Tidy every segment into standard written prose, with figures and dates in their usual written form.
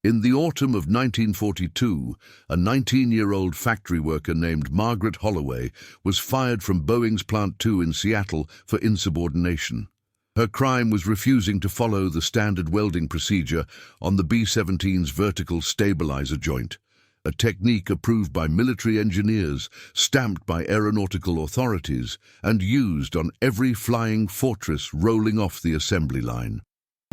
In the autumn of 1942, a 19-year-old factory worker named Margaret Holloway was fired from Boeing's Plant 2 in Seattle for insubordination. Her crime was refusing to follow the standard welding procedure on the B-17's vertical stabilizer joint, a technique approved by military engineers, stamped by aeronautical authorities, and used on every flying fortress rolling off the assembly line.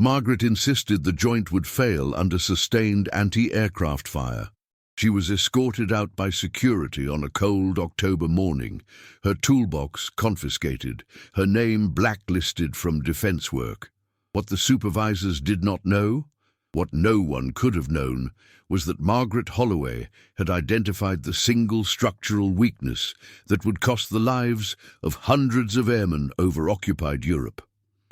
Margaret insisted the joint would fail under sustained anti-aircraft fire. She was escorted out by security on a cold October morning, her toolbox confiscated, her name blacklisted from defense work. What the supervisors did not know, what no one could have known, was that Margaret Holloway had identified the single structural weakness that would cost the lives of hundreds of airmen over occupied Europe.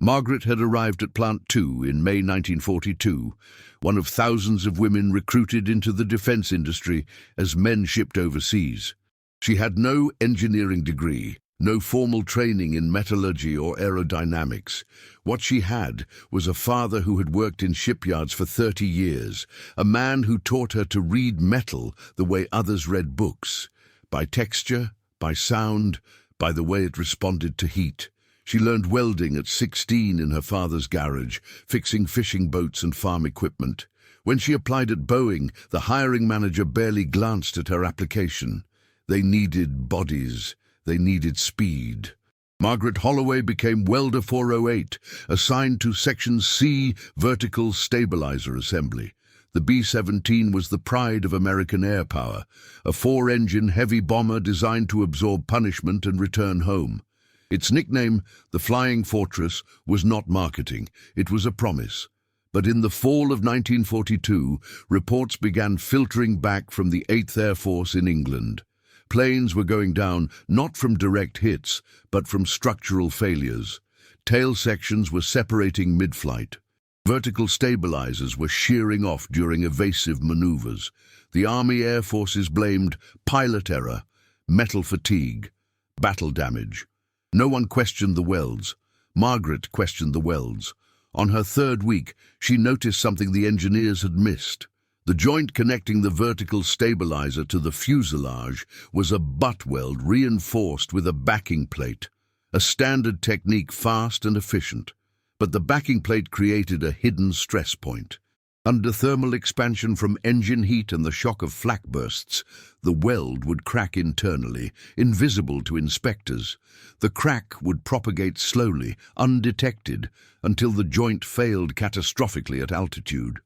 Margaret had arrived at Plant 2 in May 1942, one of thousands of women recruited into the defense industry as men shipped overseas. She had no engineering degree, no formal training in metallurgy or aerodynamics. What she had was a father who had worked in shipyards for 30 years, a man who taught her to read metal the way others read books, by texture, by sound, by the way it responded to heat. She learned welding at 16 in her father's garage, fixing fishing boats and farm equipment. When she applied at Boeing, the hiring manager barely glanced at her application. They needed bodies. They needed speed. Margaret Holloway became Welder 408, assigned to Section C Vertical Stabilizer Assembly. The B-17 was the pride of American air power, a 4-engine heavy bomber designed to absorb punishment and return home. Its nickname, the Flying Fortress, was not marketing, it was a promise. But in the fall of 1942, reports began filtering back from the 8th Air Force in England. Planes were going down not from direct hits, but from structural failures. Tail sections were separating mid-flight. Vertical stabilizers were shearing off during evasive maneuvers. The Army Air Forces blamed pilot error, metal fatigue, battle damage. No one questioned the welds. Margaret questioned the welds. On her third week, she noticed something the engineers had missed. The joint connecting the vertical stabilizer to the fuselage was a butt weld reinforced with a backing plate, a standard technique fast and efficient. But the backing plate created a hidden stress point. Under thermal expansion from engine heat and the shock of flak bursts, the weld would crack internally, invisible to inspectors. The crack would propagate slowly, undetected, until the joint failed catastrophically at altitude.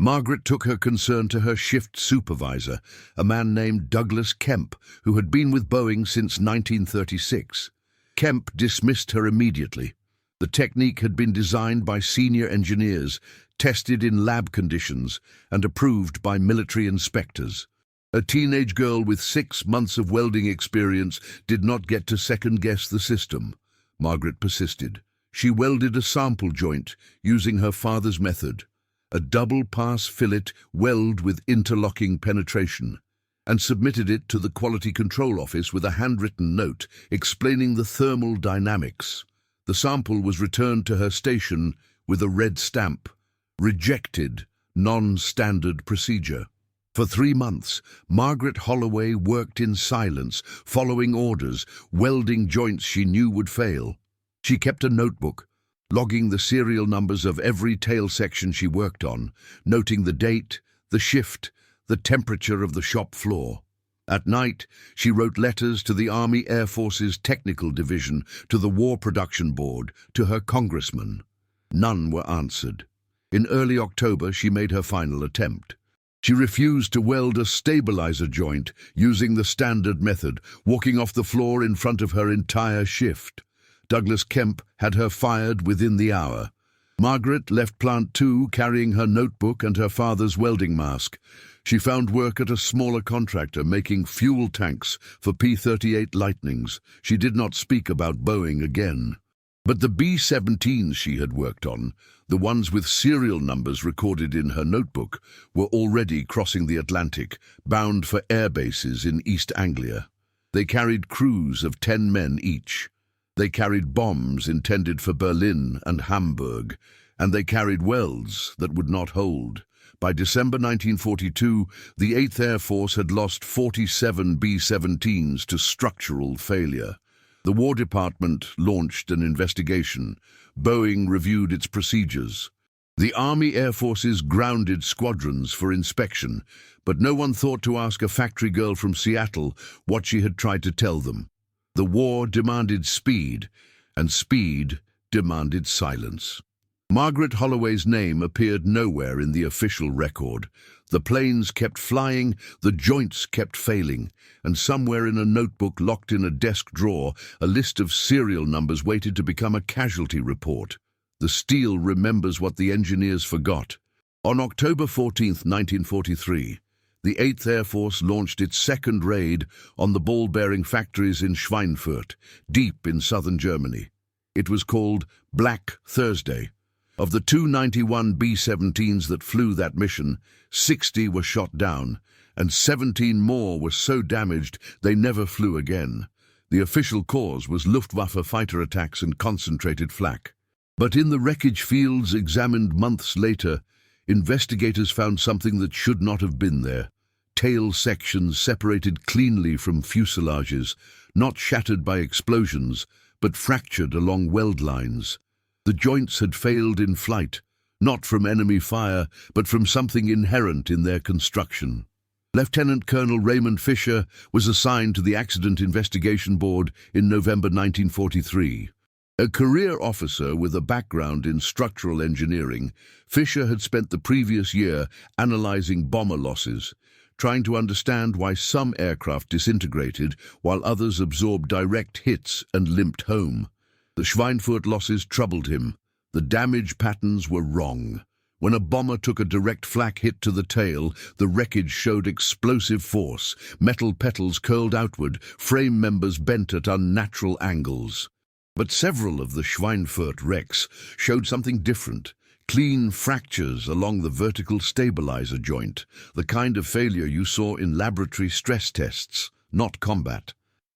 Margaret took her concern to her shift supervisor, a man named Douglas Kemp, who had been with Boeing since 1936. Kemp dismissed her immediately. The technique had been designed by senior engineers, tested in lab conditions, and approved by military inspectors. A teenage girl with 6 months of welding experience did not get to second-guess the system. Margaret persisted. She welded a sample joint using her father's method, a double-pass fillet weld with interlocking penetration, and submitted it to the Quality Control Office with a handwritten note explaining the thermal dynamics. The sample was returned to her station with a red stamp. Rejected, non-standard procedure. For 3 months, Margaret Holloway worked in silence, following orders, welding joints she knew would fail. She kept a notebook, logging the serial numbers of every tail section she worked on, noting the date, the shift, the temperature of the shop floor. At night, she wrote letters to the Army Air Force's Technical Division, to the War Production Board, to her congressman. None were answered. In early October, she made her final attempt. She refused to weld a stabilizer joint using the standard method, walking off the floor in front of her entire shift. Douglas Kemp had her fired within the hour. Margaret left Plant 2 carrying her notebook and her father's welding mask. She found work at a smaller contractor making fuel tanks for P-38 Lightnings. She did not speak about Boeing again. But the B-17s she had worked on, the ones with serial numbers recorded in her notebook, were already crossing the Atlantic, bound for air bases in East Anglia. They carried crews of 10 men each. They carried bombs intended for Berlin and Hamburg, and they carried welds that would not hold. By December 1942, the 8th Air Force had lost 47 B-17s to structural failure. The War Department launched an investigation. Boeing reviewed its procedures. The Army Air Forces grounded squadrons for inspection, but no one thought to ask a factory girl from Seattle what she had tried to tell them. The war demanded speed, and speed demanded silence. Margaret Holloway's name appeared nowhere in the official record. The planes kept flying, the joints kept failing, and somewhere in a notebook locked in a desk drawer, a list of serial numbers waited to become a casualty report. The steel remembers what the engineers forgot. On October 14, 1943, the 8th Air Force launched its second raid on the ball-bearing factories in Schweinfurt, deep in southern Germany. It was called Black Thursday. Of the 291 B-17s that flew that mission, 60 were shot down, and 17 more were so damaged they never flew again. The official cause was Luftwaffe fighter attacks and concentrated flak. But in the wreckage fields examined months later, investigators found something that should not have been there. Tail sections separated cleanly from fuselages, not shattered by explosions, but fractured along weld lines. The joints had failed in flight, not from enemy fire, but from something inherent in their construction. Lieutenant Colonel Raymond Fisher was assigned to the Accident Investigation Board in November 1943. A career officer with a background in structural engineering, Fisher had spent the previous year analyzing bomber losses, trying to understand why some aircraft disintegrated while others absorbed direct hits and limped home. The Schweinfurt losses troubled him. The damage patterns were wrong. When a bomber took a direct flak hit to the tail, the wreckage showed explosive force. Metal petals curled outward, frame members bent at unnatural angles. But several of the Schweinfurt wrecks showed something different. Clean fractures along the vertical stabilizer joint, the kind of failure you saw in laboratory stress tests, not combat.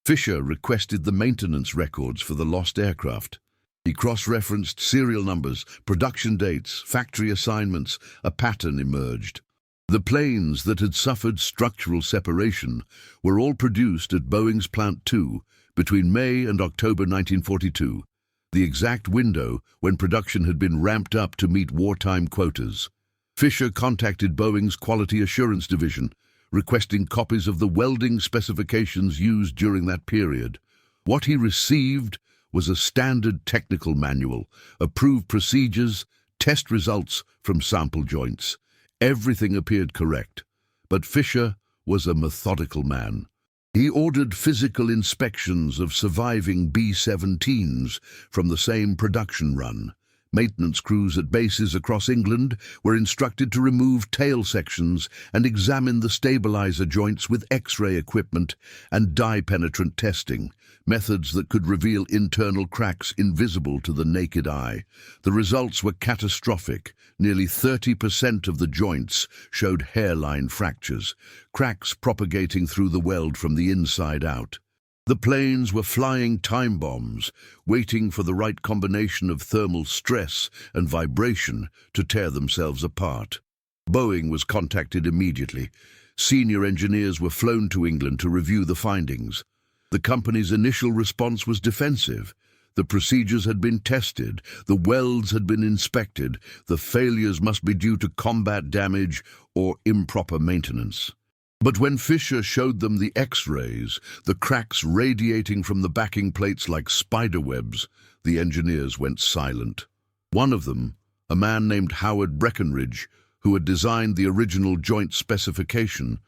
Fisher requested the maintenance records for the lost aircraft. He cross-referenced serial numbers, production dates, factory assignments. A pattern emerged. The planes that had suffered structural separation were all produced at Boeing's Plant 2 between May and October 1942, the exact window when production had been ramped up to meet wartime quotas. Fisher contacted Boeing's Quality Assurance Division, requesting copies of the welding specifications used during that period. What he received was a standard technical manual, approved procedures, test results from sample joints. Everything appeared correct, but Fisher was a methodical man. He ordered physical inspections of surviving B-17s from the same production run. Maintenance crews at bases across England were instructed to remove tail sections and examine the stabilizer joints with X-ray equipment and dye-penetrant testing, methods that could reveal internal cracks invisible to the naked eye. The results were catastrophic. Nearly 30% of the joints showed hairline fractures, cracks propagating through the weld from the inside out. The planes were flying time bombs, waiting for the right combination of thermal stress and vibration to tear themselves apart. Boeing was contacted immediately. Senior engineers were flown to England to review the findings. The company's initial response was defensive. The procedures had been tested, the welds had been inspected, the failures must be due to combat damage or improper maintenance. But when Fisher showed them the X-rays, the cracks radiating from the backing plates like spiderwebs, the engineers went silent. One of them, a man named Howard Breckenridge, who had designed the original joint specification,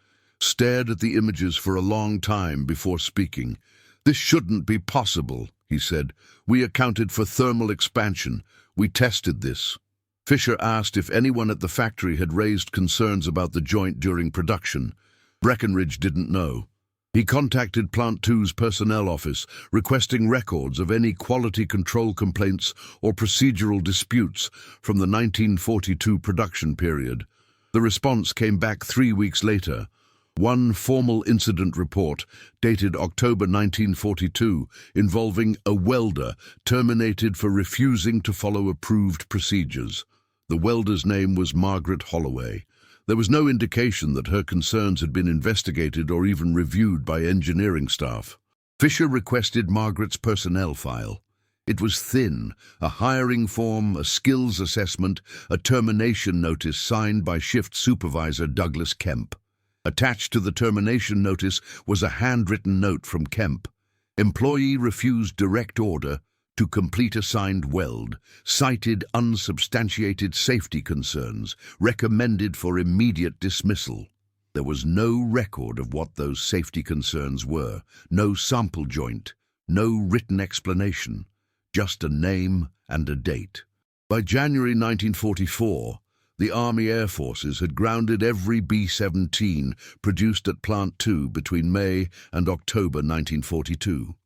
stared at the images for a long time before speaking. "This shouldn't be possible," he said. "We accounted for thermal expansion. We tested this." Fisher asked if anyone at the factory had raised concerns about the joint during production. Breckenridge didn't know. He contacted Plant 2's personnel office, requesting records of any quality control complaints or procedural disputes from the 1942 production period. The response came back 3 weeks later. One formal incident report, dated October 1942, involving a welder terminated for refusing to follow approved procedures. The welder's name was Margaret Holloway. There was no indication that her concerns had been investigated or even reviewed by engineering staff. Fisher requested Margaret's personnel file. It was thin, a hiring form, a skills assessment, a termination notice signed by shift supervisor Douglas Kemp. Attached to the termination notice was a handwritten note from Kemp. Employee refused direct order to complete assigned weld, cited unsubstantiated safety concerns, recommended for immediate dismissal. There was no record of what those safety concerns were, no sample joint, no written explanation, just a name and a date. By January 1944, the Army Air Forces had grounded every B-17 produced at Plant 2 between May and October 1942.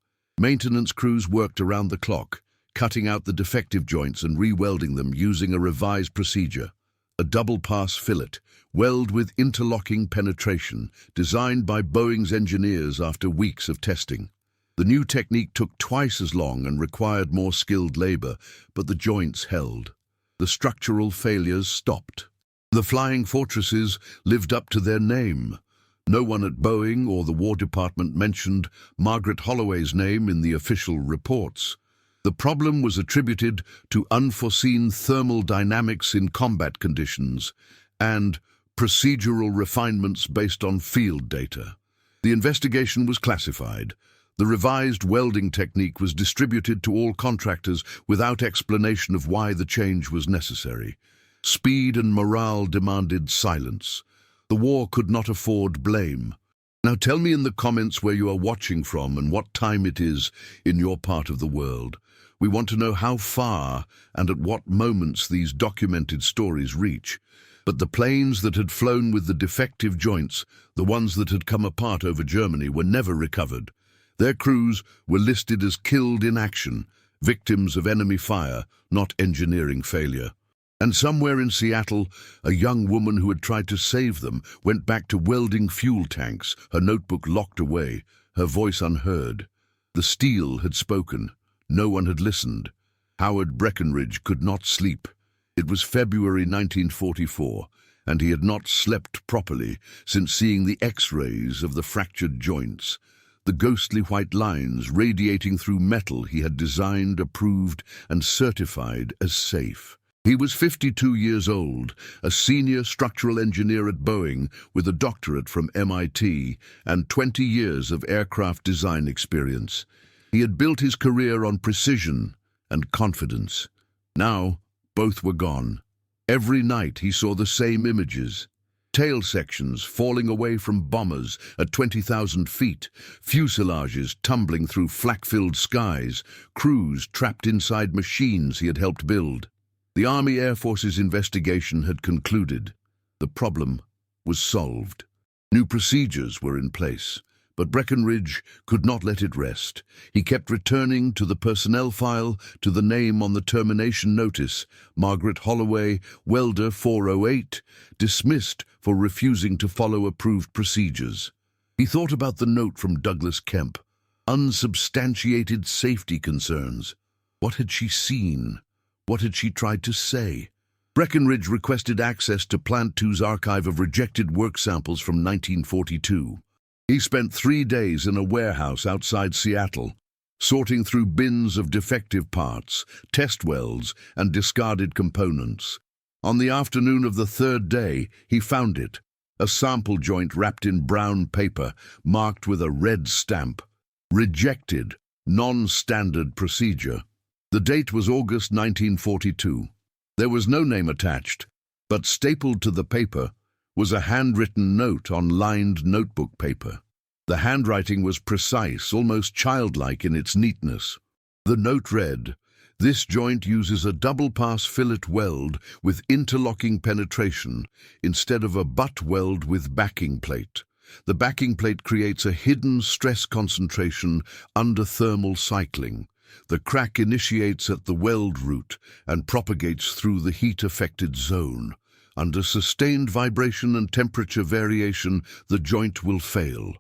Maintenance crews worked around the clock, cutting out the defective joints and re-welding them using a revised procedure. A double-pass fillet, weld with interlocking penetration, designed by Boeing's engineers after weeks of testing. The new technique took twice as long and required more skilled labor, but the joints held. The structural failures stopped. The Flying Fortresses lived up to their name. No one at Boeing or the War Department mentioned Margaret Holloway's name in the official reports. The problem was attributed to unforeseen thermal dynamics in combat conditions and procedural refinements based on field data. The investigation was classified. The revised welding technique was distributed to all contractors without explanation of why the change was necessary. Speed and morale demanded silence. The war could not afford blame. Now tell me in the comments where you are watching from and what time it is in your part of the world. We want to know how far and at what moments these documented stories reach. But the planes that had flown with the defective joints, the ones that had come apart over Germany, were never recovered. Their crews were listed as killed in action, victims of enemy fire, not engineering failure. And somewhere in Seattle, a young woman who had tried to save them went back to welding fuel tanks, her notebook locked away, her voice unheard. The steel had spoken. No one had listened. Howard Breckinridge could not sleep. It was February 1944, and he had not slept properly since seeing the X-rays of the fractured joints, the ghostly white lines radiating through metal he had designed, approved, and certified as safe. He was 52 years old, a senior structural engineer at Boeing with a doctorate from MIT and 20 years of aircraft design experience. He had built his career on precision and confidence. Now, both were gone. Every night he saw the same images. Tail sections falling away from bombers at 20,000 feet, fuselages tumbling through flak-filled skies, crews trapped inside machines he had helped build. The Army Air Force's investigation had concluded. The problem was solved. New procedures were in place, but Breckinridge could not let it rest. He kept returning to the personnel file, to the name on the termination notice, Margaret Holloway, welder 408, dismissed for refusing to follow approved procedures. He thought about the note from Douglas Kemp. Unsubstantiated safety concerns. What had she seen? What had she tried to say? Breckinridge requested access to Plant 2's archive of rejected work samples from 1942. He spent 3 days in a warehouse outside Seattle, sorting through bins of defective parts, test welds, and discarded components. On the afternoon of the 3rd day, he found it, a sample joint wrapped in brown paper, marked with a red stamp. Rejected, non-standard procedure. The date was August 1942. There was no name attached, but stapled to the paper was a handwritten note on lined notebook paper. The handwriting was precise, almost childlike in its neatness. The note read, "This joint uses a double-pass fillet weld with interlocking penetration instead of a butt weld with backing plate. The backing plate creates a hidden stress concentration under thermal cycling. The crack initiates at the weld root and propagates through the heat-affected zone. Under sustained vibration and temperature variation, the joint will fail.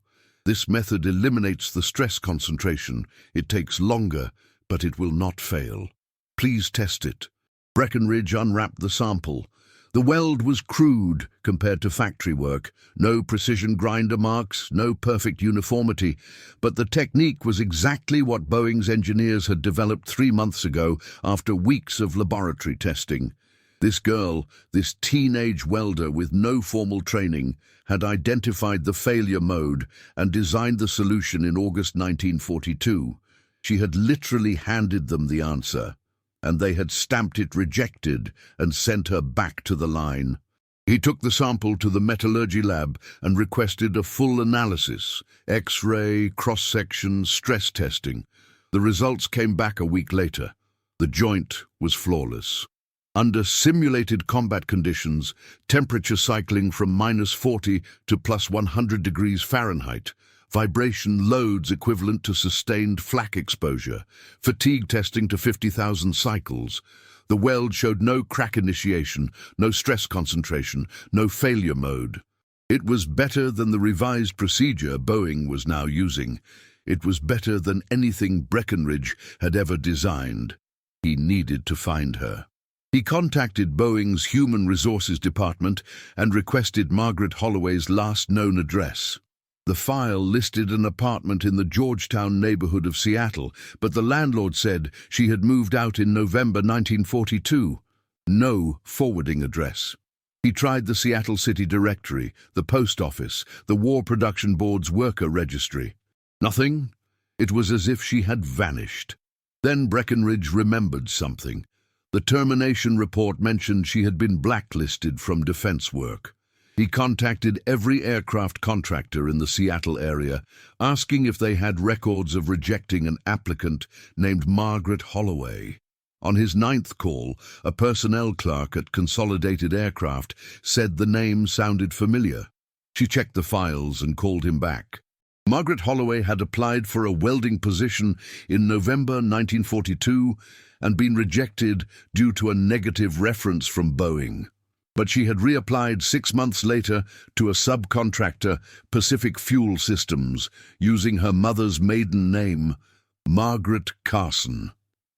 This method eliminates the stress concentration. It takes longer, but it will not fail. Please test it." Breckinridge unwrapped the sample. The weld was crude compared to factory work. No precision grinder marks, no perfect uniformity. But the technique was exactly what Boeing's engineers had developed 3 months ago after weeks of laboratory testing. This girl, this teenage welder with no formal training, had identified the failure mode and designed the solution in August 1942. She had literally handed them the answer, and they had stamped it rejected and sent her back to the line. He took the sample to the metallurgy lab and requested a full analysis, X-ray, cross-section, stress testing. The results came back a week later. The joint was flawless. Under simulated combat conditions, temperature cycling from -40 to +100 degrees Fahrenheit, vibration loads equivalent to sustained flak exposure, fatigue testing to 50,000 cycles. The weld showed no crack initiation, no stress concentration, no failure mode. It was better than the revised procedure Boeing was now using. It was better than anything Breckenridge had ever designed. He needed to find her. He contacted Boeing's Human Resources Department and requested Margaret Holloway's last known address. The file listed an apartment in the Georgetown neighborhood of Seattle, but the landlord said she had moved out in November 1942. No forwarding address. He tried the Seattle City Directory, the post office, the War Production Board's worker registry. Nothing. It was as if she had vanished. Then Breckenridge remembered something. The termination report mentioned she had been blacklisted from defense work. He contacted every aircraft contractor in the Seattle area, asking if they had records of rejecting an applicant named Margaret Holloway. On his 9th call, a personnel clerk at Consolidated Aircraft said the name sounded familiar. She checked the files and called him back. Margaret Holloway had applied for a welding position in November 1942 and been rejected due to a negative reference from Boeing. But she had reapplied 6 months later to a subcontractor, Pacific Fuel Systems, using her mother's maiden name, Margaret Carson.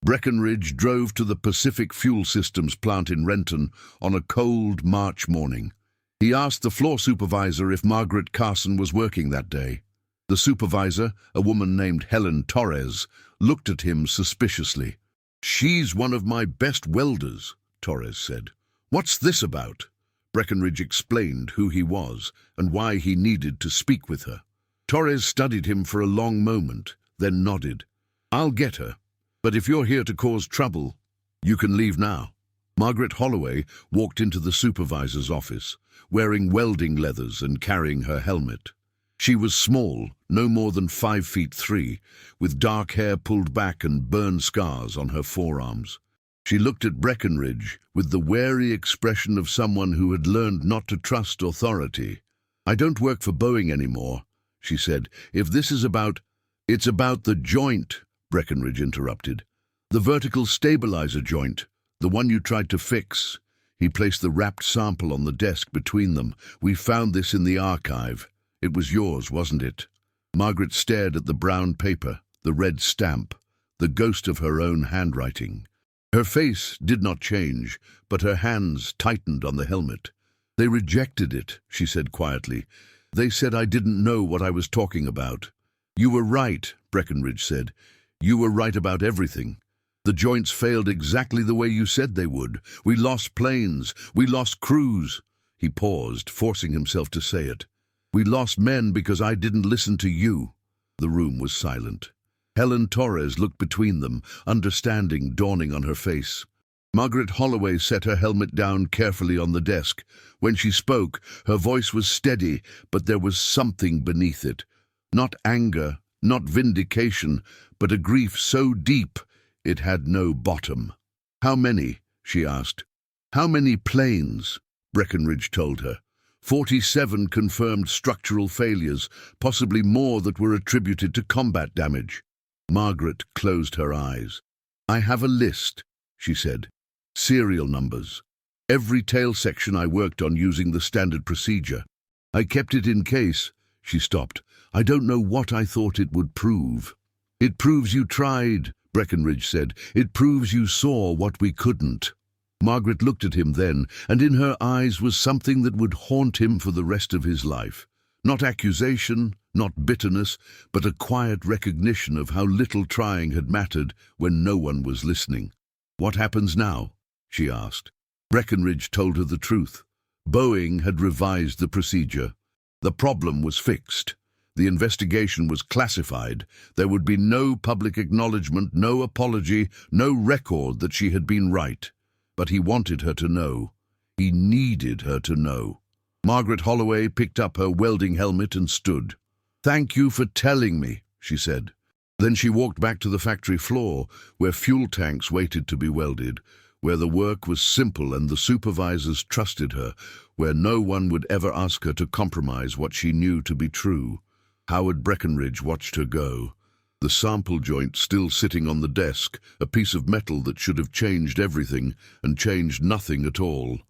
Breckenridge drove to the Pacific Fuel Systems plant in Renton on a cold March morning. He asked the floor supervisor if Margaret Carson was working that day. The supervisor, a woman named Helen Torres, looked at him suspiciously. "She's one of my best welders," Torres said. "What's this about?" Breckenridge explained who he was and why he needed to speak with her. Torres studied him for a long moment, then nodded. "I'll get her, but if you're here to cause trouble, you can leave now." Margaret Holloway walked into the supervisor's office, wearing welding leathers and carrying her helmet. She was small, no more than 5'3", with dark hair pulled back and burn scars on her forearms. She looked at Breckenridge with the wary expression of someone who had learned not to trust authority. "I don't work for Boeing anymore," she said. "If this is about—" "It's about the joint," Breckenridge interrupted. "The vertical stabilizer joint, the one you tried to fix." He placed the wrapped sample on the desk between them. "We found this in the archive. It was yours, wasn't it?" Margaret stared at the brown paper, the red stamp, the ghost of her own handwriting. Her face did not change, but her hands tightened on the helmet. "They rejected it," she said quietly. "They said I didn't know what I was talking about." "You were right," Breckenridge said. "You were right about everything. The joints failed exactly the way you said they would. We lost planes. We lost crews." He paused, forcing himself to say it. "We lost men because I didn't listen to you." The room was silent. Helen Torres looked between them, understanding dawning on her face. Margaret Holloway set her helmet down carefully on the desk. When she spoke, her voice was steady, but there was something beneath it. Not anger, not vindication, but a grief so deep it had no bottom. "How many?" she asked. "How many planes?" Breckenridge told her. 47 confirmed structural failures, possibly more that were attributed to combat damage. Margaret closed her eyes. "I have a list," she said. "Serial numbers. Every tail section I worked on using the standard procedure. I kept it in case." She stopped. "I don't know what I thought it would prove." "It proves you tried," Breckenridge said. "It proves you saw what we couldn't." Margaret looked at him then, and in her eyes was something that would haunt him for the rest of his life. Not accusation, not bitterness, but a quiet recognition of how little trying had mattered when no one was listening. "What happens now?" she asked. Breckenridge told her the truth. Boeing had revised the procedure. The problem was fixed. The investigation was classified. There would be no public acknowledgement, no apology, no record that she had been right. But he wanted her to know. He needed her to know. Margaret Holloway picked up her welding helmet and stood. "Thank you for telling me," she said. Then she walked back to the factory floor, where fuel tanks waited to be welded, where the work was simple and the supervisors trusted her, where no one would ever ask her to compromise what she knew to be true. Howard Breckenridge watched her go. The sample joint still sitting on the desk, a piece of metal that should have changed everything and changed nothing at all.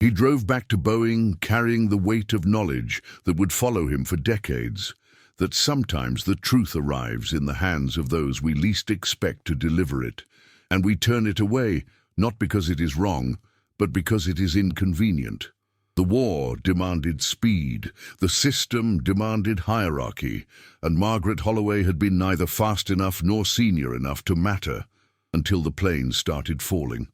He drove back to Boeing carrying the weight of knowledge that would follow him for decades, that sometimes the truth arrives in the hands of those we least expect to deliver it, and we turn it away, not because it is wrong, but because it is inconvenient. The war demanded speed, the system demanded hierarchy, and Margaret Holloway had been neither fast enough nor senior enough to matter until the planes started falling.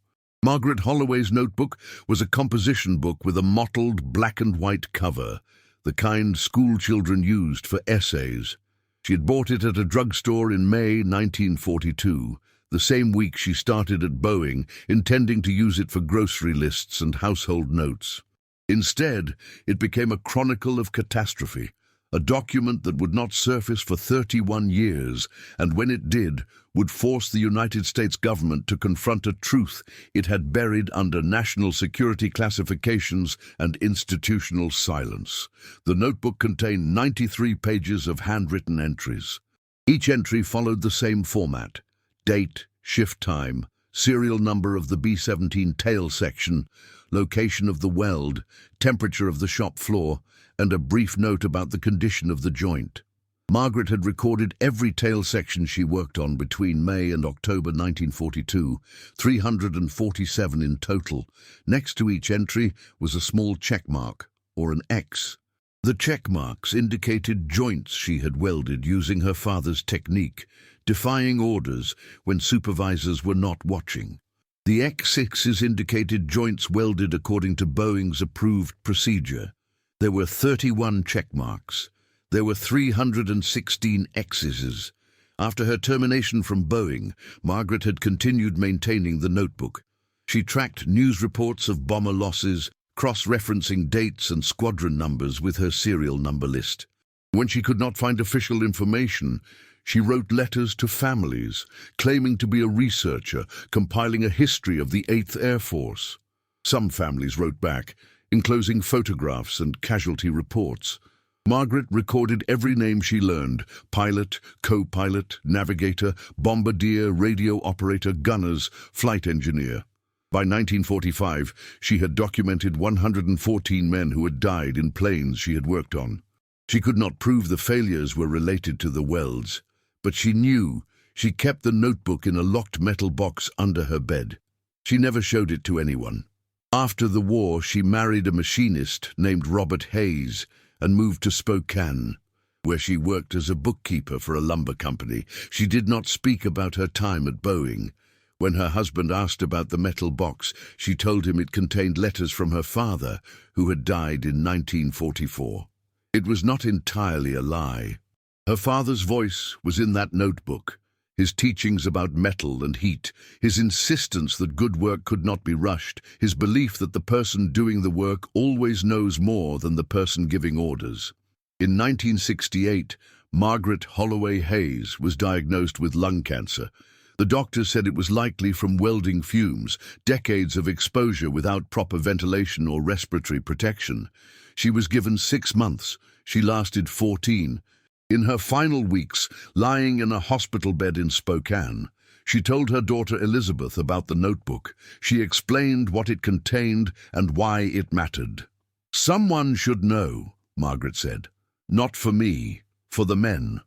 Margaret Holloway's notebook was a composition book with a mottled black and white cover, the kind school children used for essays. She had bought it at a drugstore in May 1942, the same week she started at Boeing, intending to use it for grocery lists and household notes. Instead, it became a chronicle of catastrophe, a document that would not surface for 31 years, and when it did, would force the United States government to confront a truth it had buried under national security classifications and institutional silence. The notebook contained 93 pages of handwritten entries. Each entry followed the same format: date, shift time, serial number of the B-17 tail section, location of the weld, temperature of the shop floor, and a brief note about the condition of the joint. Margaret had recorded every tail section she worked on between May and October 1942, 347 in total. Next to each entry was a small check mark, or an X. The check marks indicated joints she had welded using her father's technique, defying orders when supervisors were not watching. The X6s indicated joints welded according to Boeing's approved procedure. There were 31 check marks. There were 316 X's. After her termination from Boeing, Margaret had continued maintaining the notebook. She tracked news reports of bomber losses, cross-referencing dates and squadron numbers with her serial number list. When she could not find official information, she wrote letters to families, claiming to be a researcher, compiling a history of the 8th Air Force. Some families wrote back, enclosing photographs and casualty reports. Margaret recorded every name she learned: pilot, co-pilot, navigator, bombardier, radio operator, gunners, flight engineer. By 1945, she had documented 114 men who had died in planes she had worked on. She could not prove the failures were related to the welds, but she knew. She kept the notebook in a locked metal box under her bed. She never showed it to anyone. After the war, she married a machinist named Robert Hayes and moved to Spokane, where she worked as a bookkeeper for a lumber company. She did not speak about her time at Boeing. When her husband asked about the metal box, she told him it contained letters from her father, who had died in 1944. It was not entirely a lie. Her father's voice was in that notebook, his teachings about metal and heat, his insistence that good work could not be rushed, his belief that the person doing the work always knows more than the person giving orders. In 1968, Margaret Holloway Hayes was diagnosed with lung cancer. The doctors said it was likely from welding fumes, decades of exposure without proper ventilation or respiratory protection. She was given 6 months. She lasted 14. In her final weeks, lying in a hospital bed in Spokane, she told her daughter Elizabeth about the notebook. She explained what it contained and why it mattered. "Someone should know," Margaret said. "Not for me, for the men."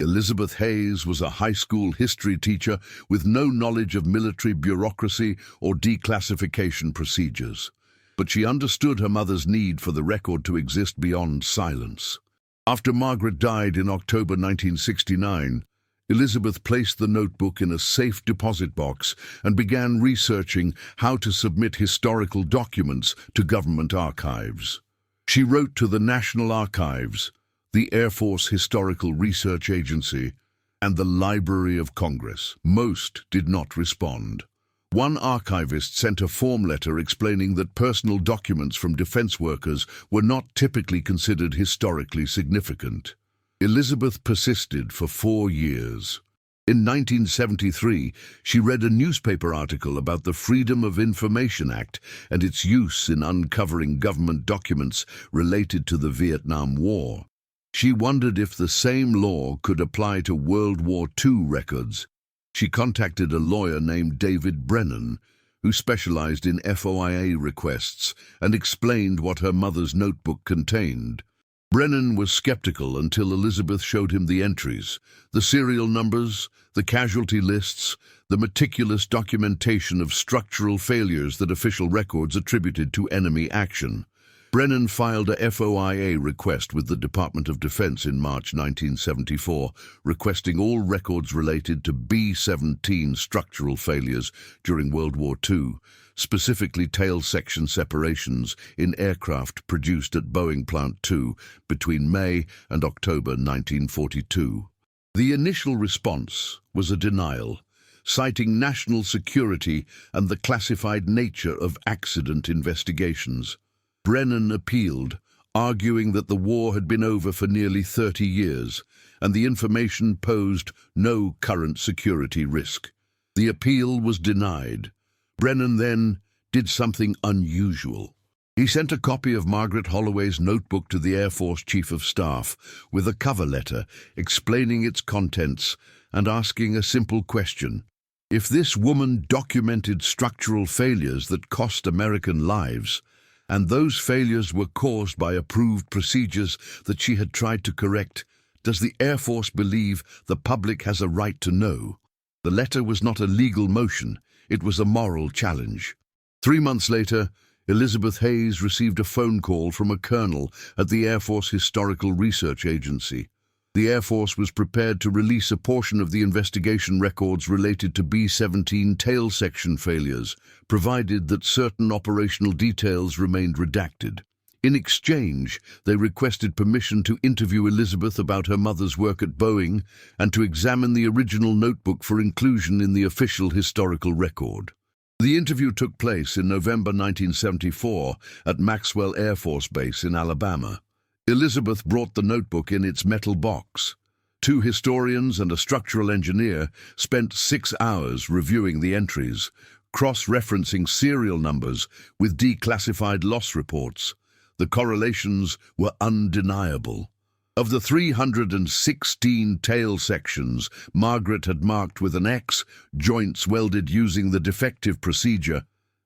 Elizabeth Hayes was a high school history teacher with no knowledge of military bureaucracy or declassification procedures. But she understood her mother's need for the record to exist beyond silence. After Margaret died in October 1969, Elizabeth placed the notebook in a safe deposit box and began researching how to submit historical documents to government archives. She wrote to the National Archives, the Air Force Historical Research Agency, and the Library of Congress. Most did not respond. One archivist sent a form letter explaining that personal documents from defense workers were not typically considered historically significant. Elizabeth persisted for 4 years. In 1973, she read a newspaper article about the Freedom of Information Act and its use in uncovering government documents related to the Vietnam War. She wondered if the same law could apply to World War II records. She contacted a lawyer named David Brennan, who specialized in FOIA requests, and explained what her mother's notebook contained. Brennan was skeptical until Elizabeth showed him the entries, the serial numbers, the casualty lists, the meticulous documentation of structural failures that official records attributed to enemy action. Brennan filed a FOIA request with the Department of Defense in March 1974, requesting all records related to B-17 structural failures during World War II, specifically tail section separations in aircraft produced at Boeing Plant 2 between May and October 1942. The initial response was a denial, citing national security and the classified nature of accident investigations. Brennan appealed, arguing that the war had been over for nearly 30 years and the information posed no current security risk. The appeal was denied. Brennan then did something unusual. He sent a copy of Margaret Holloway's notebook to the Air Force Chief of Staff with a cover letter explaining its contents and asking a simple question. If this woman documented structural failures that cost American lives, and those failures were caused by approved procedures that she had tried to correct, does the Air Force believe the public has a right to know? The letter was not a legal motion, it was a moral challenge. 3 months later, Elizabeth Hayes received a phone call from a colonel at the Air Force Historical Research Agency. The Air Force was prepared to release a portion of the investigation records related to B-17 tail section failures, provided that certain operational details remained redacted. In exchange, they requested permission to interview Elizabeth about her mother's work at Boeing and to examine the original notebook for inclusion in the official historical record. The interview took place in November 1974 at Maxwell Air Force Base in Alabama. Elizabeth brought the notebook in its metal box. 2 historians and a structural engineer spent 6 hours reviewing the entries, cross-referencing serial numbers with declassified loss reports. The correlations were undeniable. Of the 316 tail sections Margaret had marked with an X, joints welded using the defective procedure,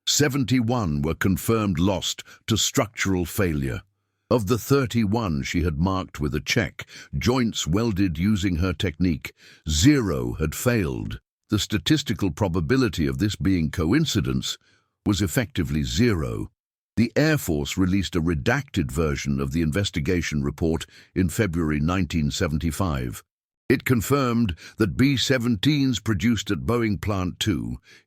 71 were confirmed lost to structural failure. Of the 31 she had marked with a check, joints welded using her technique, 0 had failed. The statistical probability of this being coincidence was effectively 0. The Air Force released a redacted version of the investigation report in February 1975. It confirmed that B-17s produced at Boeing Plant 2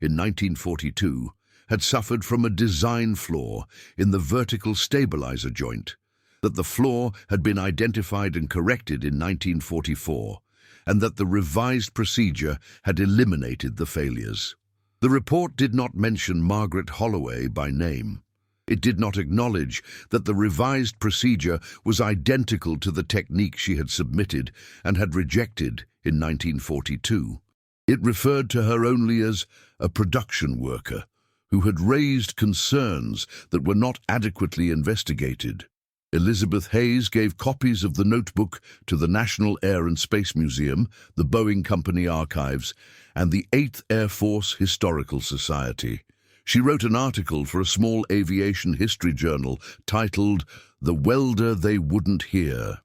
in 1942 had suffered from a design flaw in the vertical stabilizer joint, that the flaw had been identified and corrected in 1944, and that the revised procedure had eliminated the failures. The report did not mention Margaret Holloway by name. It did not acknowledge that the revised procedure was identical to the technique she had submitted and had rejected in 1942. It referred to her only as a production worker who had raised concerns that were not adequately investigated. Elizabeth Hayes gave copies of the notebook to the National Air and Space Museum, the Boeing Company Archives, and the 8th Air Force Historical Society. She wrote an article for a small aviation history journal titled "The Welder They Wouldn't Hear."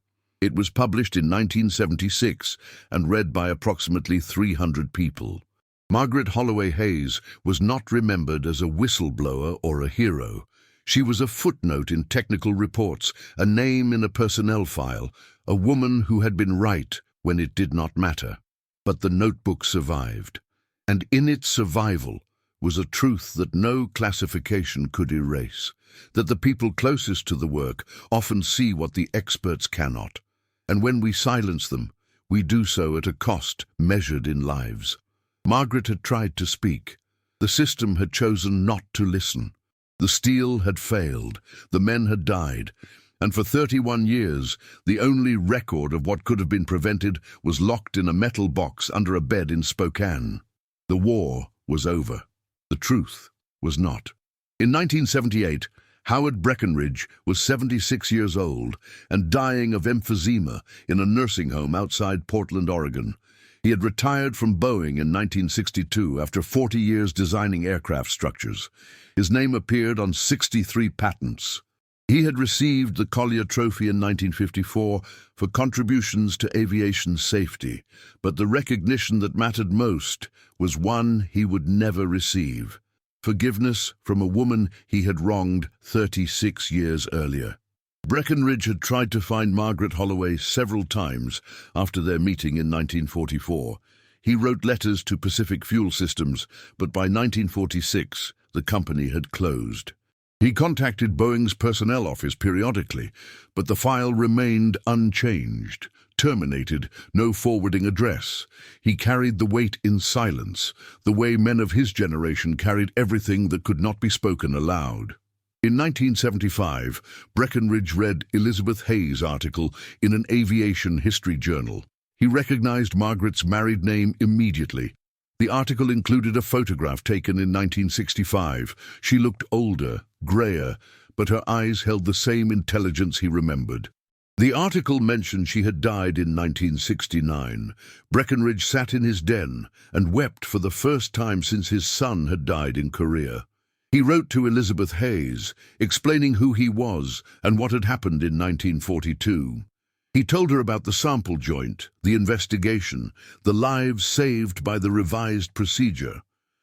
It was published in 1976 and read by approximately 300 people. Margaret Holloway Hayes was not remembered as a whistleblower or a hero. She was a footnote in technical reports, a name in a personnel file, a woman who had been right when it did not matter. But the notebook survived, and in its survival was a truth that no classification could erase, that the people closest to the work often see what the experts cannot, and when we silence them, we do so at a cost measured in lives. Margaret had tried to speak. The system had chosen not to listen. The steel had failed, the men had died, and for 31 years, the only record of what could have been prevented was locked in a metal box under a bed in Spokane. The war was over. The truth was not. In 1978, Howard Breckenridge was 76 years old and dying of emphysema in a nursing home outside Portland, Oregon. He had retired from Boeing in 1962 after 40 years designing aircraft structures. His name appeared on 63 patents. He had received the Collier Trophy in 1954 for contributions to aviation safety, but the recognition that mattered most was one he would never receive: forgiveness from a woman he had wronged 36 years earlier. Breckenridge had tried to find Margaret Holloway several times after their meeting in 1944. He wrote letters to Pacific Fuel Systems, but by 1946, the company had closed. He contacted Boeing's personnel office periodically, but the file remained unchanged, terminated, no forwarding address. He carried the weight in silence, the way men of his generation carried everything that could not be spoken aloud. In 1975, Breckenridge read Elizabeth Hayes' article in an aviation history journal. He recognized Margaret's married name immediately. The article included a photograph taken in 1965. She looked older, grayer, but her eyes held the same intelligence he remembered. The article mentioned she had died in 1969. Breckenridge sat in his den and wept for the first time since his son had died in Korea. He wrote to Elizabeth Hayes, explaining who he was and what had happened in 1942. He told her about the sample joint, the investigation, the lives saved by the revised procedure.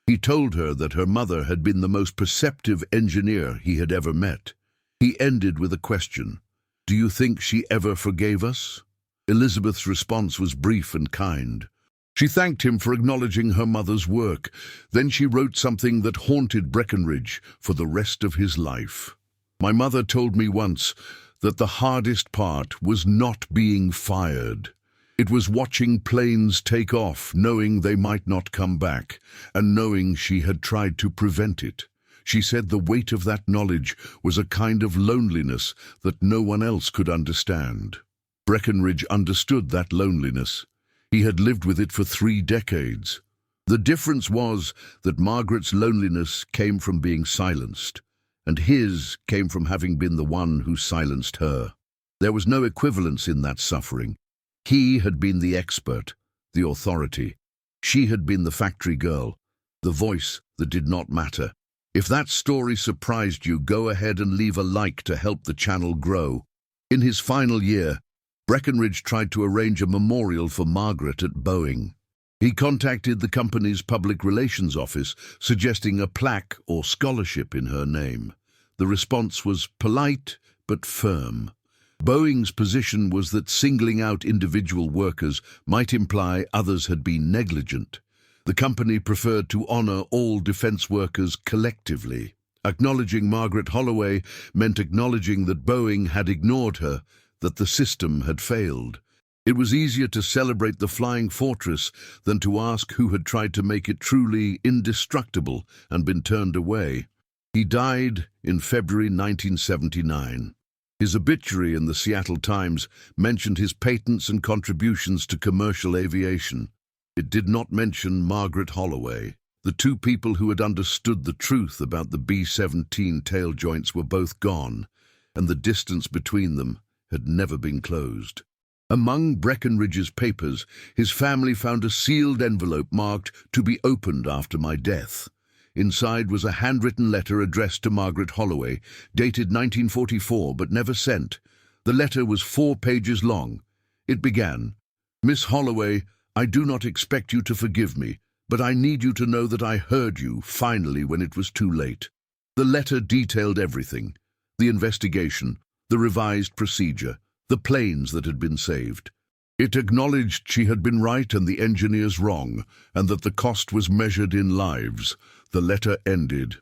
He told her that her mother had been the most perceptive engineer he had ever met. He ended with a question: "Do you think she ever forgave us?" Elizabeth's response was brief and kind. She thanked him for acknowledging her mother's work. Then she wrote something that haunted Breckenridge for the rest of his life. "My mother told me once that the hardest part was not being fired. It was watching planes take off, knowing they might not come back, and knowing she had tried to prevent it. She said the weight of that knowledge was a kind of loneliness that no one else could understand." Breckenridge understood that loneliness. He had lived with it for 3 decades. The difference was that Margaret's loneliness came from being silenced, and his came from having been the one who silenced her. There was no equivalence in that suffering. He had been the expert, the authority. She had been the factory girl, the voice that did not matter. If that story surprised you, go ahead and leave a like to help the channel grow. In his final year, Breckenridge tried to arrange a memorial for Margaret at Boeing. He contacted the company's public relations office, suggesting a plaque or scholarship in her name. The response was polite but firm. Boeing's position was that singling out individual workers might imply others had been negligent. The company preferred to honor all defense workers collectively. Acknowledging Margaret Holloway meant acknowledging that Boeing had ignored her, that the system had failed. It was easier to celebrate the flying fortress than to ask who had tried to make it truly indestructible and been turned away. He died in February 1979. His obituary in the Seattle Times mentioned his patents and contributions to commercial aviation. It did not mention Margaret Holloway. The two people who had understood the truth about the B-17 tail joints were both gone, and the distance between them had never been closed. Among Breckenridge's papers, his family found a sealed envelope marked "To be opened after my death." Inside was a handwritten letter addressed to Margaret Holloway, dated 1944 but never sent. The letter was 4 pages long, It began, "Miss Holloway, I do not expect you to forgive me, but I need you to know that I heard you, finally, when it was too late." The letter detailed everything: the investigation, the revised procedure, the planes that had been saved. It acknowledged she had been right and the engineers wrong, and that the cost was measured in lives. The letter ended,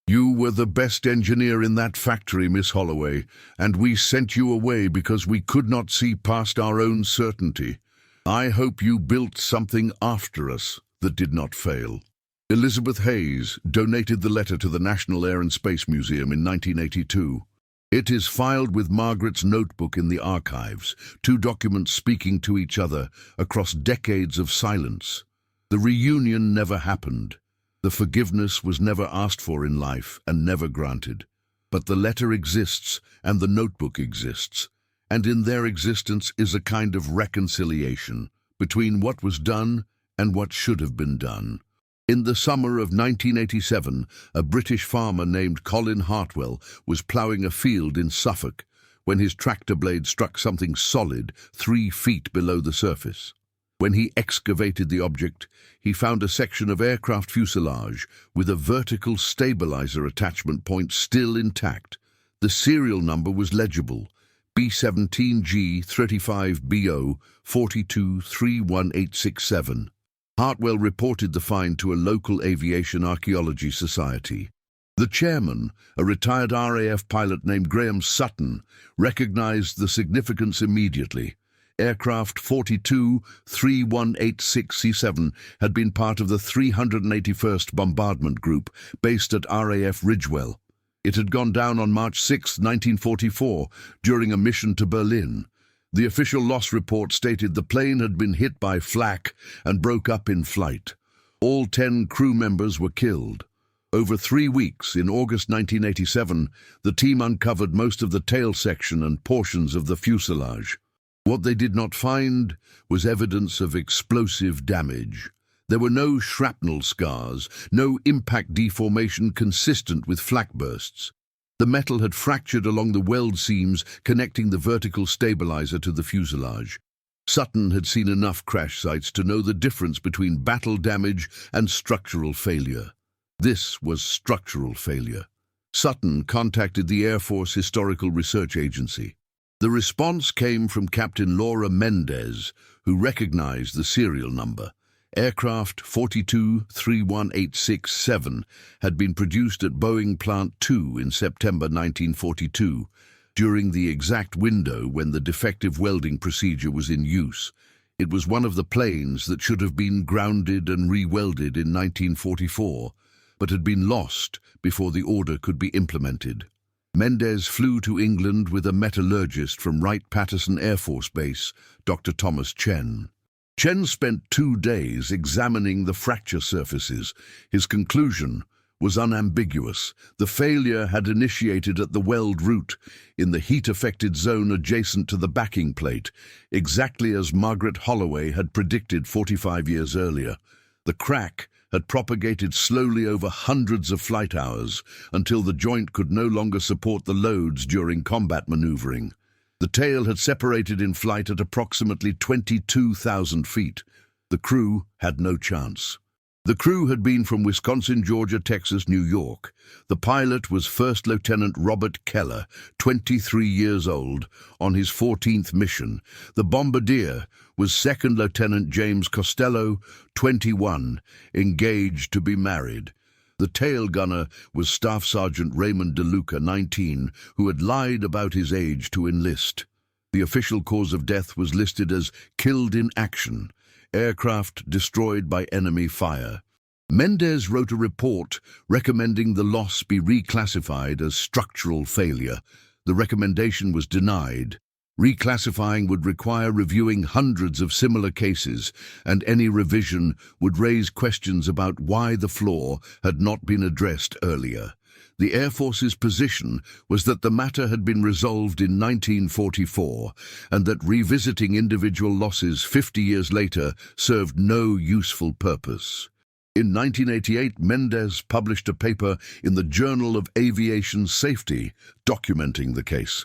"You were the best engineer in that factory, Miss Holloway, and we sent you away because we could not see past our own certainty. I hope you built something after us that did not fail." Elizabeth Hayes donated the letter to the National Air and Space Museum in 1982. It is filed with Margaret's notebook in the archives, two documents speaking to each other across decades of silence. The reunion never happened. The forgiveness was never asked for in life and never granted. But the letter exists and the notebook exists, and in their existence is a kind of reconciliation between what was done and what should have been done. In the summer of 1987, a British farmer named Colin Hartwell was ploughing a field in Suffolk when his tractor blade struck something solid 3 feet below the surface. When he excavated the object, he found a section of aircraft fuselage with a vertical stabilizer attachment point still intact. The serial number was legible: B-17G 35BO 4231867. Hartwell reported the find to a local aviation archaeology society. The chairman, a retired RAF pilot named Graham Sutton, recognized the significance immediately. Aircraft 42-3186C7 had been part of the 381st Bombardment Group based at RAF Ridgewell. It had gone down on March 6, 1944, during a mission to Berlin. The official loss report stated the plane had been hit by flak and broke up in flight. All 10 crew members were killed. Over 3 weeks, in August 1987, the team uncovered most of the tail section and portions of the fuselage. What they did not find was evidence of explosive damage. There were no shrapnel scars, no impact deformation consistent with flak bursts. The metal had fractured along the weld seams connecting the vertical stabilizer to the fuselage. Sutton had seen enough crash sites to know the difference between battle damage and structural failure. This was structural failure. Sutton contacted the Air Force Historical Research Agency. The response came from Captain Laura Mendez, who recognized the serial number. Aircraft 42-31867 had been produced at Boeing Plant 2 in September 1942, during the exact window when the defective welding procedure was in use. It was one of the planes that should have been grounded and re-welded in 1944, but had been lost before the order could be implemented. Mendez flew to England with a metallurgist from Wright-Patterson Air Force Base, Dr. Thomas Chen. Chen spent 2 days examining the fracture surfaces. His conclusion was unambiguous. The failure had initiated at the weld root, in the heat-affected zone adjacent to the backing plate, exactly as Margaret Holloway had predicted 45 years earlier. The crack had propagated slowly over hundreds of flight hours until the joint could no longer support the loads during combat maneuvering. The tail had separated in flight at approximately 22,000 feet. The crew had no chance. The crew had been from Wisconsin, Georgia, Texas, New York. The pilot was First Lieutenant Robert Keller, 23 years old, on his 14th mission. The bombardier was Second Lieutenant James Costello, 21, engaged to be married. The tail gunner was Staff Sergeant Raymond DeLuca, 19, who had lied about his age to enlist. The official cause of death was listed as killed in action, aircraft destroyed by enemy fire. Mendez wrote a report recommending the loss be reclassified as structural failure. The recommendation was denied. Reclassifying would require reviewing hundreds of similar cases, and any revision would raise questions about why the flaw had not been addressed earlier. The Air Force's position was that the matter had been resolved in 1944, and that revisiting individual losses 50 years later served no useful purpose. In 1988, Mendez published a paper in the Journal of Aviation Safety documenting the case.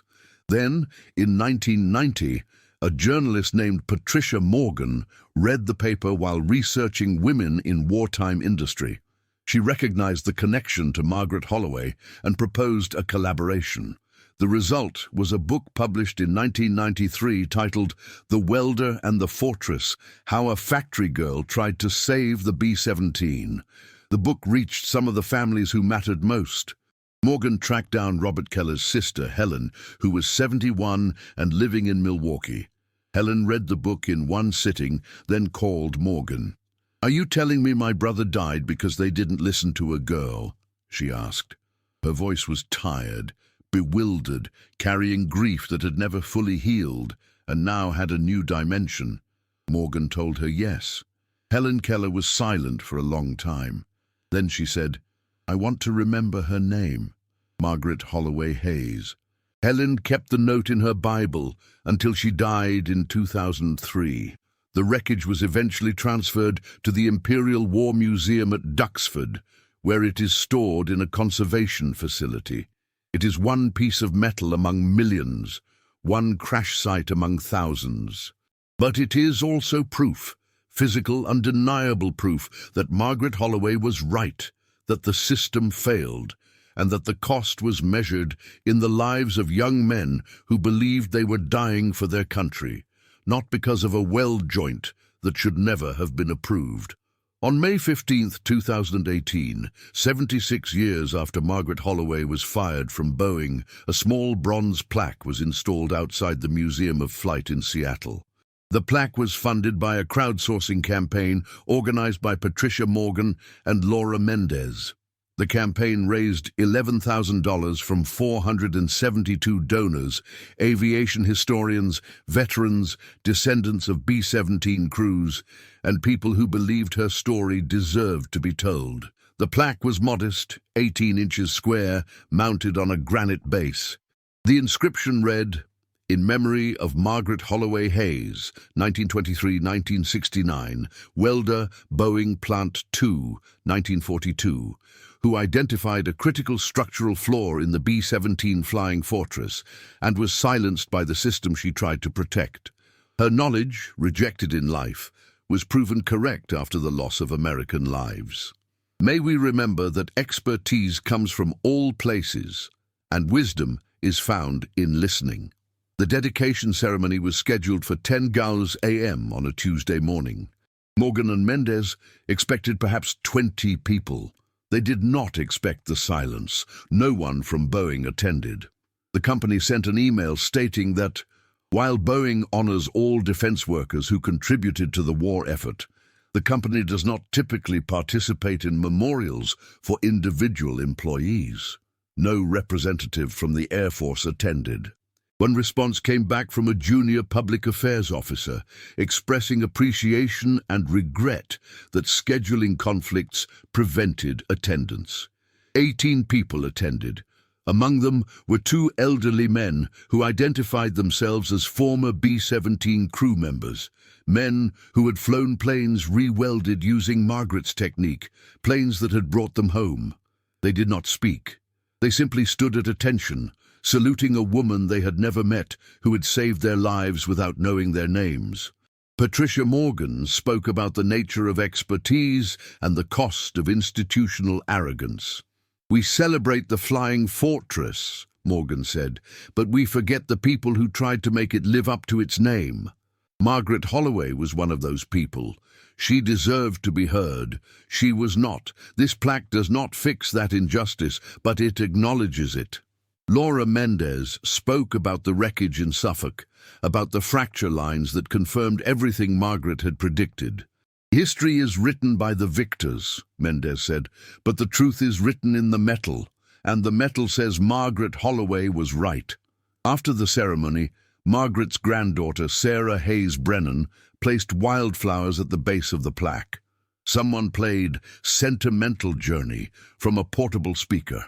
Then, in 1990, A journalist named Patricia Morgan read the paper while researching women in wartime industry. She recognized the connection to Margaret Holloway and proposed a collaboration. The result was a book published in 1993 titled The Welder and the Fortress: How a Factory Girl Tried to Save the B-17. The book reached some of the families who mattered most. Morgan tracked down Robert Keller's sister, Helen, who was 71 and living in Milwaukee. Helen read the book in one sitting, then called Morgan. "Are you telling me my brother died because they didn't listen to a girl?" she asked. Her voice was tired, bewildered, carrying grief that had never fully healed and now had a new dimension. Morgan told her yes. Helen Keller was silent for a long time. Then she said, "I want to remember her name, Margaret Holloway Hayes." Helen kept the note in her Bible until she died in 2003. The wreckage was eventually transferred to the Imperial War Museum at Duxford, where it is stored in a conservation facility. It is one piece of metal among millions, one crash site among thousands. But it is also proof, physical, undeniable proof, that Margaret Holloway was right, that the system failed, and that the cost was measured in the lives of young men who believed they were dying for their country, not because of a weld joint that should never have been approved. On May 15, 2018, 76 years after Margaret Holloway was fired from Boeing, a small bronze plaque was installed outside the Museum of Flight in Seattle. The plaque was funded by a crowdsourcing campaign organized by Patricia Morgan and Laura Mendez. The campaign raised $11,000 from 472 donors, aviation historians, veterans, descendants of B-17 crews, and people who believed her story deserved to be told. The plaque was modest, 18 inches square, mounted on a granite base. The inscription read, "In memory of Margaret Holloway Hayes, 1923-1969, welder, Boeing Plant 2, 1942, who identified a critical structural flaw in the B-17 flying fortress and was silenced by the system she tried to protect. Her knowledge, rejected in life, was proven correct after the loss of American lives. May we remember that expertise comes from all places, and wisdom is found in listening." The dedication ceremony was scheduled for 10 a.m. on a Tuesday morning. Morgan and Mendez expected perhaps 20 people. They did not expect the silence. No one from Boeing attended. The company sent an email stating that, while Boeing honors all defense workers who contributed to the war effort, the company does not typically participate in memorials for individual employees. No representative from the Air Force attended. One response came back from a junior public affairs officer, expressing appreciation and regret that scheduling conflicts prevented attendance. 18 people attended. Among them were 2 elderly men who identified themselves as former B-17 crew members, men who had flown planes re-welded using Margaret's technique, planes that had brought them home. They did not speak. They simply stood at attention, saluting a woman they had never met who had saved their lives without knowing their names. Patricia Morgan spoke about the nature of expertise and the cost of institutional arrogance. "We celebrate the flying fortress," Morgan said, "but we forget the people who tried to make it live up to its name. Margaret Holloway was one of those people. She deserved to be heard. She was not. This plaque does not fix that injustice, but it acknowledges it." Laura Mendez spoke about the wreckage in Suffolk, about the fracture lines that confirmed everything Margaret had predicted. "History is written by the victors," Mendez said, "but the truth is written in the metal, and the metal says Margaret Holloway was right." After the ceremony, Margaret's granddaughter, Sarah Hayes Brennan, placed wildflowers at the base of the plaque. Someone played "Sentimental Journey" from a portable speaker.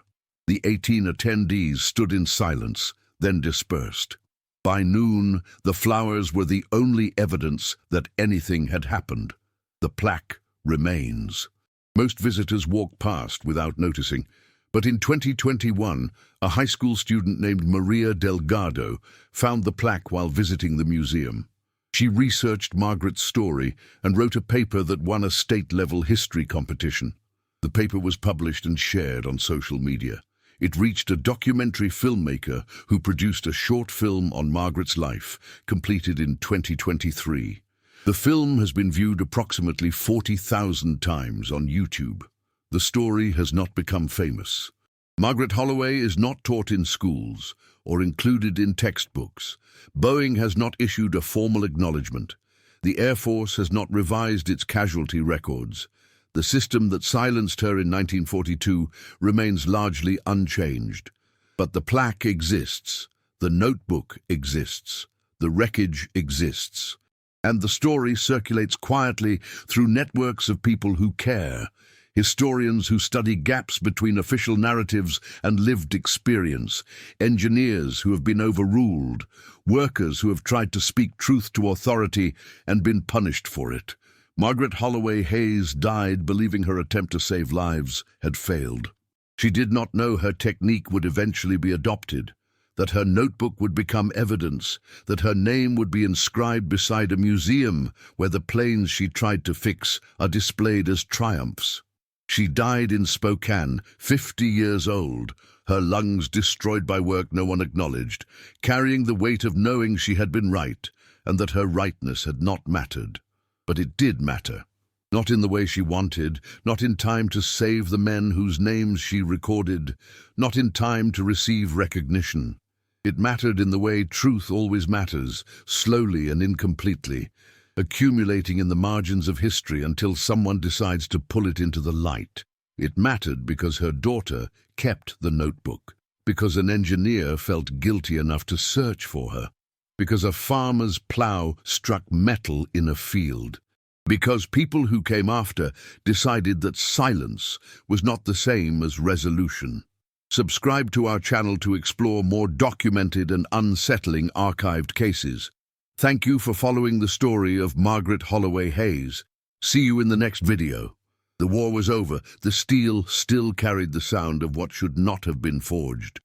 The 18 attendees stood in silence, then dispersed. By noon, the flowers were the only evidence that anything had happened. The plaque remains. Most visitors walked past without noticing, But in 2021, a high school student named Maria Delgado found the plaque while visiting the museum. She researched Margaret's story and wrote a paper that won a state-level history competition. The paper was published and shared on social media. It reached a documentary filmmaker who produced a short film on Margaret's life, completed in 2023. The film has been viewed approximately 40,000 times on YouTube. The story has not become famous. Margaret Holloway is not taught in schools or included in textbooks. Boeing has not issued a formal acknowledgement. The Air Force has not revised its casualty records. The system that silenced her in 1942 remains largely unchanged. But the plaque exists, the notebook exists, the wreckage exists, and the story circulates quietly through networks of people who care, historians who study gaps between official narratives and lived experience, engineers who have been overruled, workers who have tried to speak truth to authority and been punished for it. Margaret Holloway Hayes died believing her attempt to save lives had failed. She did not know her technique would eventually be adopted, that her notebook would become evidence, that her name would be inscribed beside a museum where the planes she tried to fix are displayed as triumphs. She died in Spokane, 50 years old, her lungs destroyed by work no one acknowledged, carrying the weight of knowing she had been right and that her rightness had not mattered. But it did matter. Not in the way she wanted, not in time to save the men whose names she recorded, not in time to receive recognition. It mattered in the way truth always matters, slowly and incompletely, accumulating in the margins of history until someone decides to pull it into the light. It mattered because her daughter kept the notebook, because an engineer felt guilty enough to search for her, because a farmer's plow struck metal in a field, because people who came after decided that silence was not the same as resolution. Subscribe to our channel to explore more documented and unsettling archived cases. Thank you for following the story of Margaret Holloway Hayes. See you in the next video. The war was over. The steel still carried the sound of what should not have been forged.